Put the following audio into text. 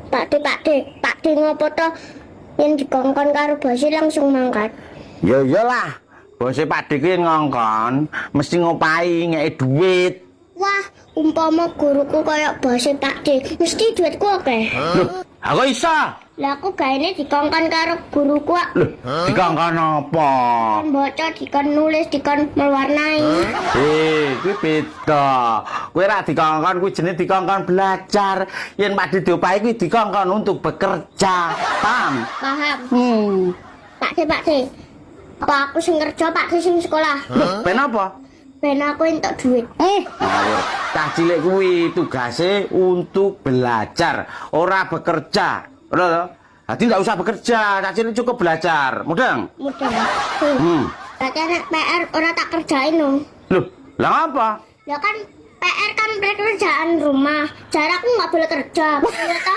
Pakde ngopo to? Yen dikongkon karo bose langsung mangkat. Ya iyalah. Bose Pakde kuwi ngongkon mesti ngopahi ngeki duit. Wah, umpama guruku koyo bose Pakde, mesti duitku akeh. Loh, aku iso. Lah aku gaene dikongkon karo guruku kok. Loh, dikongkon apa? Dikon baca, dikon nulis, dikon mewarnai. Kuwi beda. Kuwi ra dikongkon, kuwi jenenge dikongkon belajar. Yen Pakde diopahi kuwi dikongkon untuk bekerja. Paham? Paham. Hmm. Pakde. Apa aku sing kerja, Pakde sing sekolah? Loh, ben apa? Ben aku entuk duit. Cah cilik kuwi tugase untuk belajar, ora bekerja. Ora lho. Dadi ndak usah bekerja, cah cilik cukup belajar. Mudeng? Mudah. Hmm. Berarti anak PR ora tak kerjain no. Loh, lah apa? Ya kan PR kan pekerjaan rumah. Jarakku nggak boleh kerja.